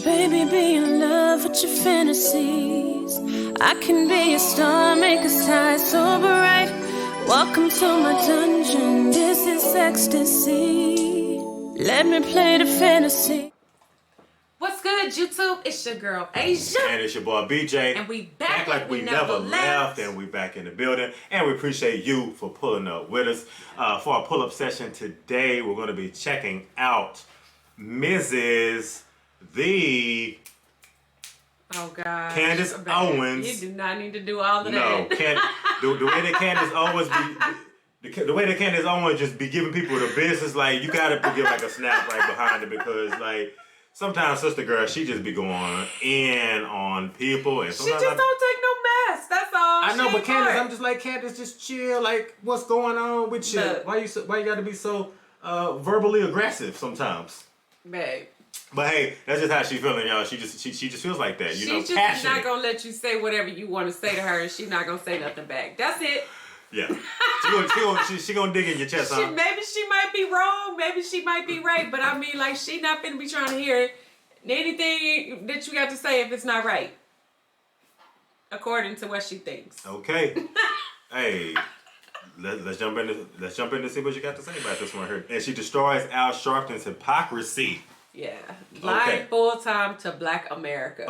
Baby, be in love with your fantasies. I can be a star, make us high so bright. Welcome to my dungeon, this is ecstasy. Let me play the fantasy. What's good, YouTube? It's your girl Asia. And it's your boy BJ. And we back like we never left. And we back in the building. And we appreciate you for pulling up with us. For our pull-up session today, we're going to be checking out Mrs. The Oh God, Candace Owens. You do not need to do all of that. No, the way that Candace Owens the way that Candace Owens just be giving people the business, like you gotta give like a snap right behind it, because like sometimes sister girl, she just be going in on people, and she just don't take no mess. That's all. I know, but Candace, I'm just like, Candace, just chill. Like, what's going on with you? Why you gotta be so verbally aggressive sometimes, babe? But hey, that's just how she feeling, y'all. She just feels like that, you know, She's just passionate. not gonna let you say whatever you want to say to her, and she's not gonna say nothing back. That's it. Yeah, she gonna dig in your chest, huh? Maybe she might be wrong, maybe she might be right, but I mean, like, she not finna be trying to hear anything that you got to say if it's not right, according to what she thinks. Okay. Hey, let's jump in to see what you got to say about this one here. And she destroys Al Sharpton's hypocrisy. Yeah, lying full time to Black America.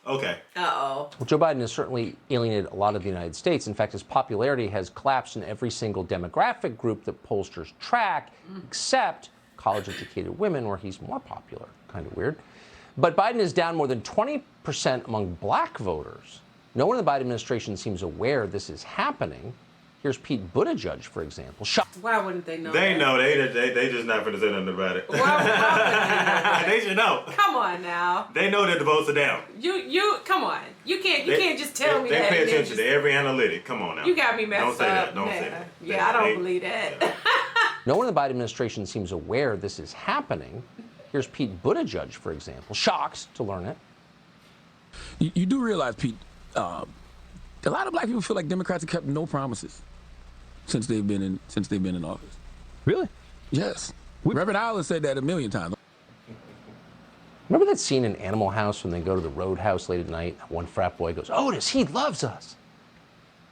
Okay. Well, Joe Biden has certainly alienated a lot of the United States. In fact, his popularity has collapsed in every single demographic group that pollsters track, except college-educated women, where he's more popular. Kind of weird. But Biden is down more than 20% among black voters. No one in the Biden administration seems aware this is happening. Here's Pete Buttigieg, for example. Why wouldn't they know? They know. They just not gonna say nothing about it. Why would they know that? They should know. Come on now. They know that the votes are down. You come on. You can't just tell me that. They pay attention to every analytic. Come on now. You got me messed up. Don't say that. Don't say that. Yeah, I don't believe that. Yeah. No one in the Biden administration seems aware this is happening. Here's Pete Buttigieg, for example. Shocked to learn it. You do realize, Pete, a lot of black people feel like Democrats have kept no promises since they've been in office. Really? Yes. Reverend Allen said that 1,000,000 times. Remember that scene in Animal House when they go to the roadhouse late at night? One frat boy goes, "Otis, he loves us."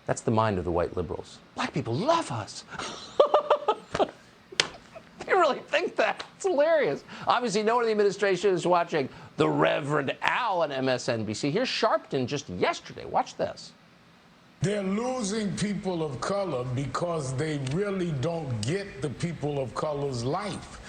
That's the mind of the white liberals. Black people love us. They really think that. It's hilarious. Obviously, no one in the administration is watching the Reverend Al on MSNBC. Here's Sharpton just yesterday. Watch this. They're losing people of color because they really don't get the people of color's life.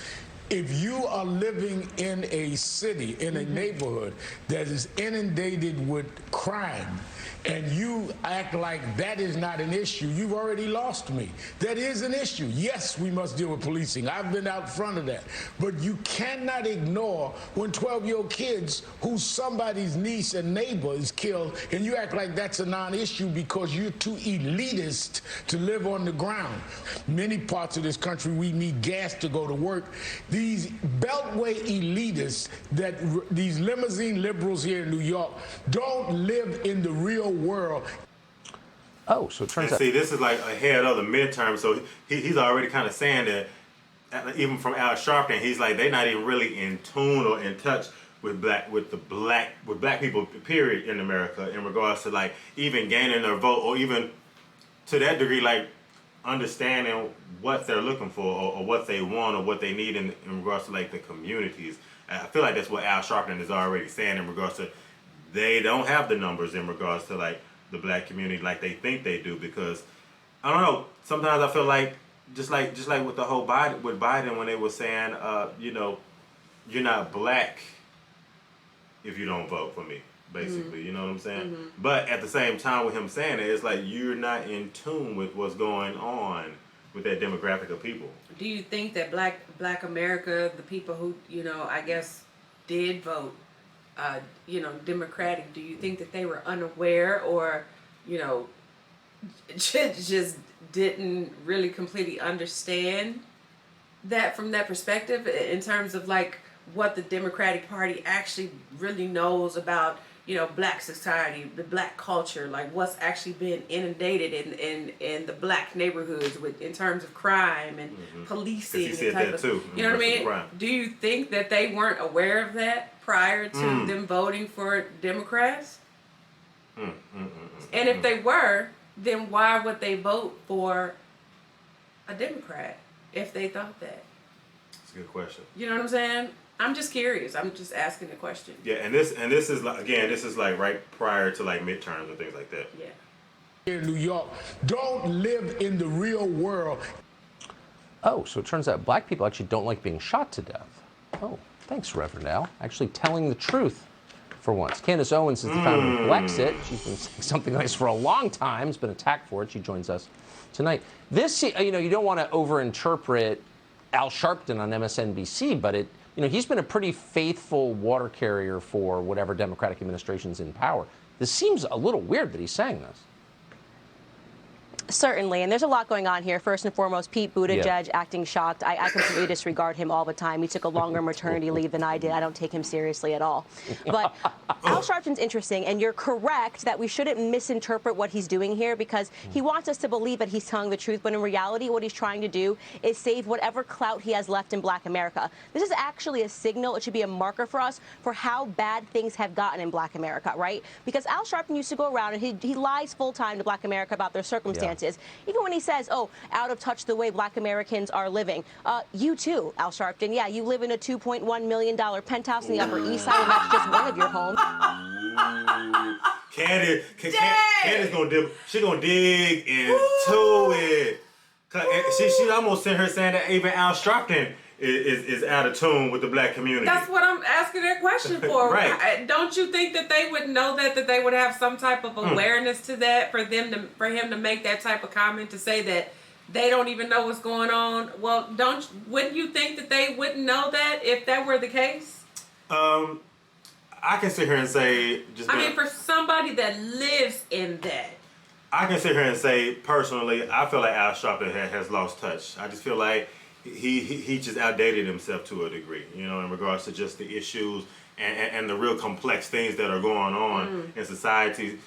If you are living in a city, in a neighborhood that is inundated with crime, and you act like that is not an issue, you've already lost me. That is an issue. Yes, we must deal with policing. I've been out front of that. But you cannot ignore when 12-year-old kids who somebody's niece and neighbor is killed, and you act like that's a non-issue because you're too elitist to live on the ground. Many parts of this country, we need gas to go to work. These beltway elitists, these limousine liberals here in New York, don't live in the real world. Oh, so it turns out. See, this is like ahead of the midterm, so he's already kind of saying that, even from Al Sharpton, he's like, they're not even really in tune or in touch with black people, period, in America, in regards to like even gaining their vote, or even to that degree, like understanding what they're looking for, or what they want, or what they need in regards to like the communities. I feel like that's what Al Sharpton is already saying in regards to they don't have the numbers in regards to like the black community like they think they do, because I don't know, sometimes I feel like just like with the whole Biden when they were saying you know, you're not black if you don't vote for me, basically. You know what I'm saying? But at the same time with him saying it, it's like you're not in tune with what's going on with that demographic of people. Do you think that Black America, the people who, you know, I guess did vote, you know, Democratic, do you think that they were unaware, or, you know, just didn't really completely understand that from that perspective, in terms of like what the Democratic Party actually really knows about, black society, the black culture, like what's actually been inundated in the black neighborhoods in terms of crime and policing. He said that too. You know what I mean? Do you think that they weren't aware of that prior to them voting for Democrats? And if they were, then why would they vote for a Democrat if they thought that? That's a good question. You know what I'm saying? I'm just curious. I'm just asking the question. Yeah, and this is like, again, this is like right prior to like midterms and things like that. Yeah. In New York, don't live in the real world. Oh, so it turns out black people actually don't like being shot to death. Oh, thanks, Reverend Al. Actually telling the truth for once. Candace Owens is the founder of Blexit. She's been saying something like this for a long time. Has been attacked for it. She joins us tonight. This, you don't want to overinterpret Al Sharpton on MSNBC, but he's been a pretty faithful water carrier for whatever Democratic administration's in power. This seems a little weird that he's saying this. Certainly, and there's a lot going on here. First and foremost, Pete Buttigieg acting shocked. I completely disregard him all the time. He took a longer maternity leave than I did. I don't take him seriously at all. But Al Sharpton's interesting, and you're correct that we shouldn't misinterpret what he's doing here because he wants us to believe that he's telling the truth, but in reality, what he's trying to do is save whatever clout he has left in Black America. This is actually a signal. It should be a marker for us for how bad things have gotten in Black America, right? Because Al Sharpton used to go around and he lies full time to Black America about their circumstances. Even when he says, oh, out of touch the way Black Americans are living. You too, Al Sharpton. Yeah, you live in a $2.1 million penthouse in the Upper East Side, and that's just one of your homes. Candace gonna dig into it. She almost sent her saying that even Al Sharpton is out of tune with the black community. That's what I'm asking that question for. Right. Don't you think that they would know that they would have some type of awareness to that for him to make that type of comment to say that they don't even know what's going on? Well, wouldn't you think that they wouldn't know that if that were the case? I can sit here and say for somebody that lives in that. I can sit here and say personally, I feel like Al Sharpton has lost touch. I just feel like he just outdated himself to a degree, in regards to just the issues and the real complex things that are going on in society.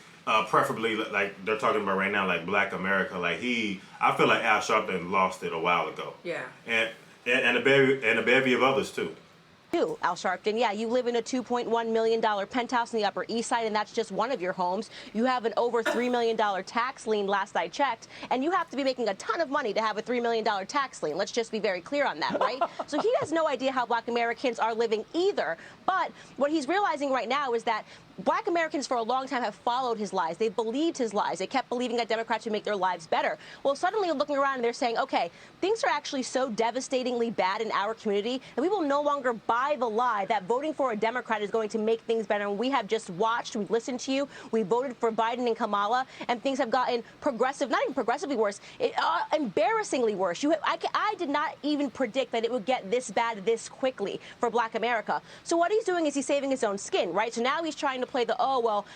Preferably, like they're talking about right now, like Black America. Like I feel like Al Sharpton lost it a while ago. Yeah. And a bevy of others too. You, Al Sharpton, yeah, you live in a $2.1 million penthouse in the Upper East Side, and that's just one of your homes. You have an over $3 million tax lien, last I checked, and you have to be making a ton of money to have a $3 million tax lien. Let's just be very clear on that, right? So he has no idea how Black Americans are living either. But what he's realizing right now is that Black Americans for a long time have followed his lies. They believed his lies. They kept believing that Democrats would make their lives better. Well, suddenly looking around and they're saying, okay, things are actually so devastatingly bad in our community that we will no longer buy the lie that voting for a Democrat is going to make things better. And we have just watched, we listened to you, we voted for Biden and Kamala, and things have gotten not even progressively worse, embarrassingly worse. I did not even predict that it would get this bad this quickly for Black America. So what he's doing is he's saving his own skin, right? So now he's trying to play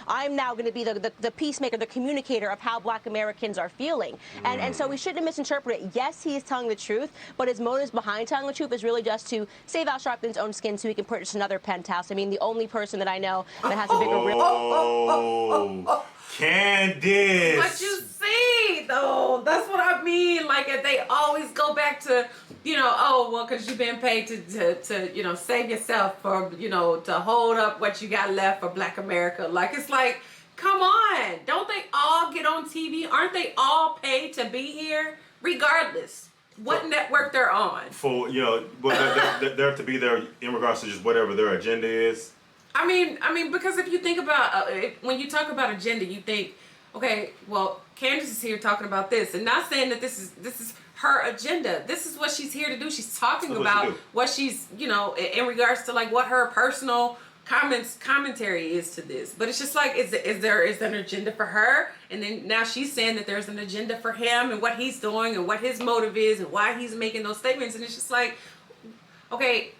I'm now going to be the peacemaker, the communicator of how Black Americans are feeling. And so we shouldn't misinterpret it. Yes, he is telling the truth, but his motives behind telling the truth is really just to save Al Sharpton's own skin so he can purchase another penthouse. I mean, the only person that I know that has a bigger real... Candace! But you see, though, that's what I mean. Like, if they always go back to, because you've been paid to save yourself for, to hold up what you got left for Black America. Like, it's like, come on. Don't they all get on TV? Aren't they all paid to be here? Regardless what network they're on. For, they're to be there in regards to just whatever their agenda is. I mean, because if you think about when you talk about agenda, you think, okay, well, Candace is here talking about this, and not saying that this is her agenda. This is what she's here to do. She's talking about what she's, in regards to like what her personal commentary is to this. But it's just like, is there an agenda for her? And then now she's saying that there's an agenda for him and what he's doing and what his motive is and why he's making those statements. And it's just like, okay,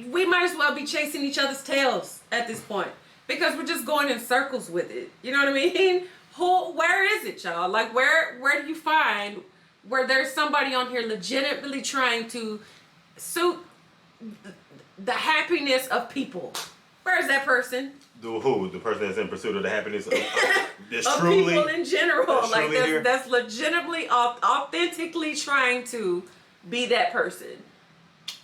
we might as well be chasing each other's tails at this point because we're just going in circles with it. You know what I mean? Where is it, y'all? Like, where do you find where there's somebody on here legitimately trying to suit the happiness of people? Where's that person? The person that's in pursuit of the happiness of People in general. Like here? that's legitimately, authentically trying to be that person.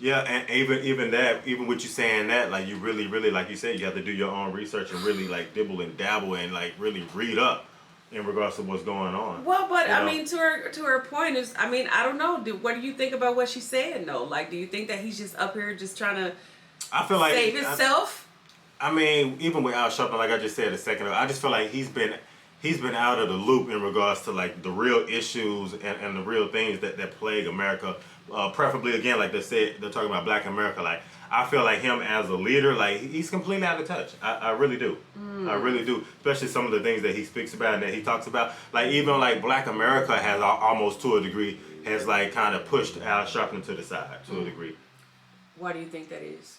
Yeah, and even with you saying that, like you really, like you said, you have to do your own research and really like dibble and dabble and like really read up in regards to what's going on. Well, but I mean, to her point is, I mean, I don't know. What do you think about what she's saying though? Like, do you think that he's just up here just trying to save himself? I mean, even with Al Sharpton, like I just said a second ago, I just feel like he's been out of the loop in regards to like the real issues and the real things that plague America. Preferably, again, like they said, they're talking about Black America. Like I feel like him as a leader, like he's completely out of touch. I really do. I really do. Especially some of the things that he speaks about and that he talks about. Like even like Black America has almost to a degree has like kind of pushed Al Sharpton to the side to a degree. Why do you think that is?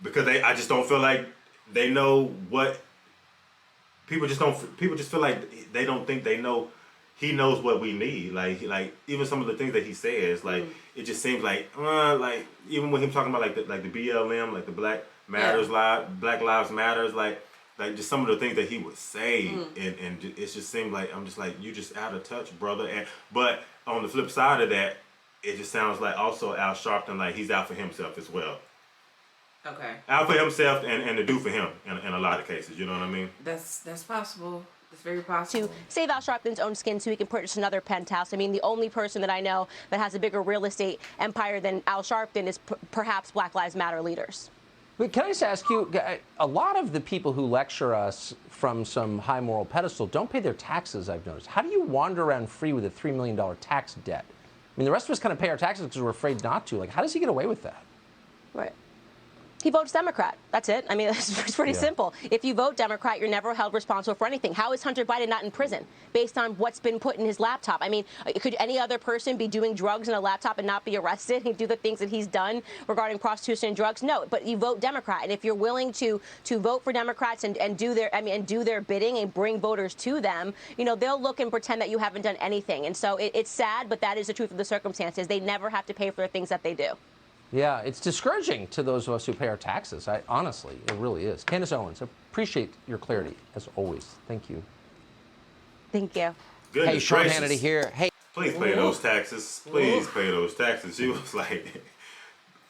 Because I just don't feel like they know what people just feel like they don't think they know. He knows what we need. Like even some of the things that he says, like it just seems like even when him talking about like the BLM, like the Black Matters Black Lives Matters, like just some of the things that he would say, and it just seemed like I'm just like you just out of touch, brother. But on the flip side of that, it just sounds like also Al Sharpton, like he's out for himself as well. Okay. Out for himself and to do for him in a lot of cases. You know what I mean? That's possible. It's very possible. To save Al Sharpton's own skin so he can purchase another penthouse. I mean, the only person that I know that has a bigger real estate empire than Al Sharpton is perhaps Black Lives Matter leaders. But can I just ask you, a lot of the people who lecture us from some high moral pedestal don't pay their taxes, I've noticed. How do you wander around free with a $3 million tax debt? I mean, the rest of us kind of pay our taxes because we're afraid not to. Like, how does he get away with that? Right. He votes Democrat. That's it. I mean, it's pretty simple. If you vote Democrat, you're never held responsible for anything. How is Hunter Biden not in prison based on what's been put in his laptop? I mean, could any other person be doing drugs in a laptop and not be arrested and do the things that he's done regarding prostitution and drugs? No, but you vote Democrat. And if you're willing to vote for Democrats and do their bidding and bring voters to them, you know, they'll look and pretend that you haven't done anything. And so it's sad, but that is the truth of the circumstances. They never have to pay for the things that they do. Yeah, it's discouraging to those of us who pay our taxes. Honestly, it really is. Candace Owens, appreciate your clarity, as always. Thank you. Thank you. Goodness hey, Sean gracious. Hannity here. Hey. Please pay those taxes. Please pay those taxes. She was like,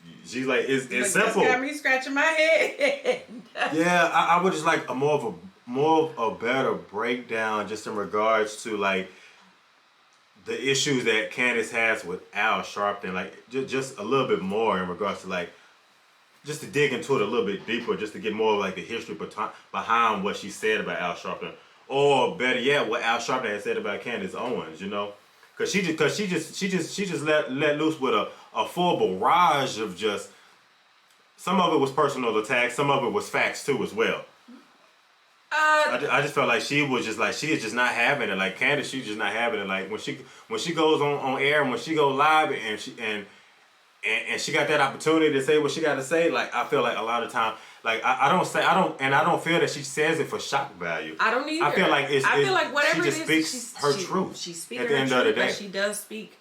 it's simple. Just got me scratching my head. Yeah, I would just like more of a better breakdown just in regards to like the issues that Candace has with Al Sharpton, like just a little bit more in regards to like, just to dig into it a little bit deeper, just to get more of like the history behind what she said about Al Sharpton, or better yet, what Al Sharpton had said about Candace Owens, you know, because she just let loose with a full barrage of just, some of it was personal attacks, some of it was facts too as well. I just felt like she is just not having it. Like Candace, she's just not having it. Like when she goes on air and when she goes live and she got that opportunity to say what she got to say. Like I feel like a lot of time, like I don't feel that she says it for shock value. I don't either. I feel like whatever she just speaks her truth. She's speaking at the end of the day. but she does speak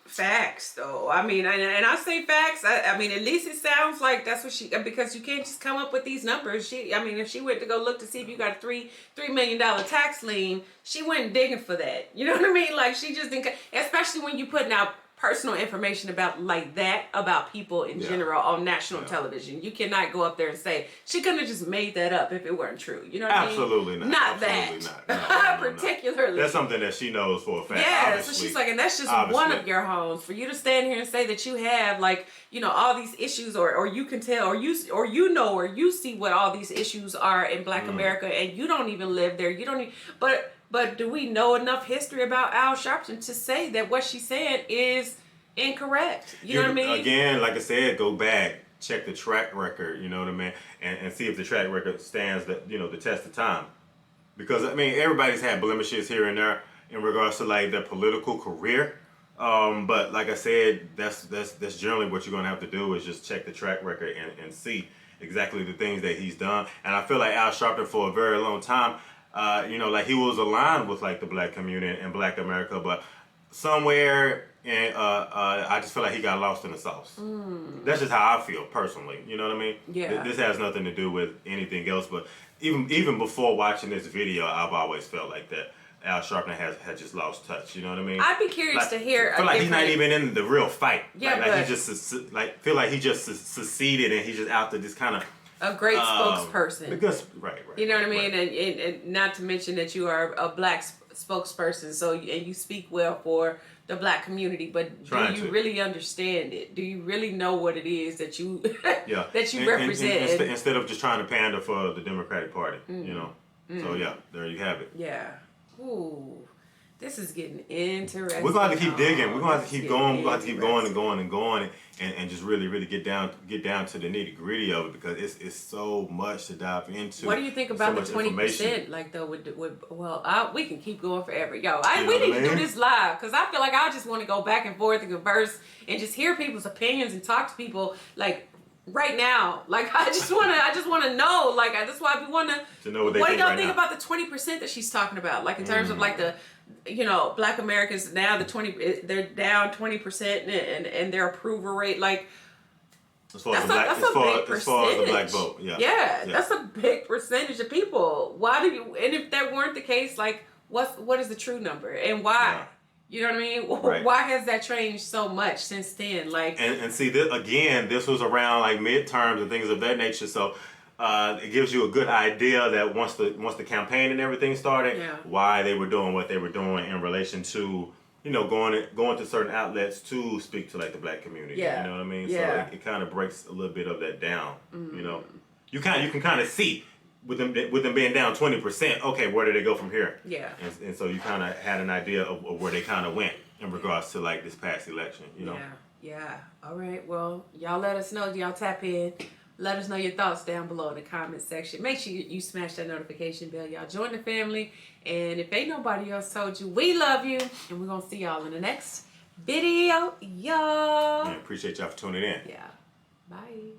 facts though. I mean, and I say facts. I mean, at least it sounds like that's what she, because you can't just come up with these numbers. If she went to go look to see if you got a $3 million tax lien, she went digging for that. You know what I mean? Like she just didn't, especially when you putting out personal information about people in general on national television. You cannot go up there and say she couldn't have just made that up if it weren't true. You know what I mean? Absolutely not. Not Absolutely that. No, particularly. That's something that she knows for a fact. Yeah, obviously. so she's like, and that's just one of your homes. For you to stand here and say that you have like, you know, all these issues, or you can tell, or you see what all these issues are in Black America, and you don't even live there. You don't even, but do we know enough history about Al Sharpton to say that what she's saying is incorrect? You know what I mean? Again, like I said, go back, check the track record, you know what I mean, and see if the track record stands the test of time. Because I mean, everybody's had blemishes here and there in regards to like their political career. But like I said, that's generally what you're gonna have to do is just check the track record and see exactly the things that he's done. And I feel like Al Sharpton for a very long time, like he was aligned with like the Black community and Black America, but somewhere and I just feel like he got lost in the sauce. That's just how I feel personally. You know what I mean? Yeah. This has nothing to do with anything else. But even before watching this video, I've always felt like that Al Sharpton had just lost touch. You know what I mean? I'd be curious to hear. I feel like he's not even in the real fight. Yeah, like he just feel like he just seceded and he's just out to this kind of a great spokesperson. Right. You know what I mean? Right. And not to mention that you are a black spokesperson, so and you speak well for the black community. But do you really understand it? Do you really know what it is that you that you represent? And instead of just trying to pander for the Democratic Party, you know. So yeah, there you have it. Yeah. Ooh. This is getting interesting. We're going to have to keep digging. We're going to have to keep going. We're going to have to keep going and going and going and just really get down to the nitty gritty of it, because it's so much to dive into. What do you think about the 20%? Like though, we can keep going forever, yo. We need to do this live, because I feel like I just want to go back and forth and converse and just hear people's opinions and talk to people like right now. Like I just want to know. Like that's why we want to know what they think. What do y'all think about the 20% that she's talking about? Like in terms of like the, you know, Black Americans now they're down 20% and their approval rate, like as far as the black vote, yeah, that's a big percentage of people. Why do you? And if that weren't the case, like what is the true number and why? Yeah. You know what I mean? Right. Why has that changed so much since then? Like and see this was around like midterms and things of that nature, so. It gives you a good idea that once the campaign and everything started, why they were doing what they were doing in relation to, you know, going to certain outlets to speak to like the black community. Yeah. You know what I mean? Yeah. So it kind of breaks a little bit of that down. You know, you can kind of see with them being down 20%. Okay, where did they go from here? Yeah. And so you kind of had an idea of where they kind of went in regards to like this past election. You know. Yeah. All right. Well, y'all let us know. Y'all tap in. Let us know your thoughts down below in the comment section. Make sure you smash that notification bell. Y'all join the family. And if ain't nobody else told you, we love you. And we're going to see y'all in the next video, y'all. Appreciate y'all for tuning in. Yeah. Bye.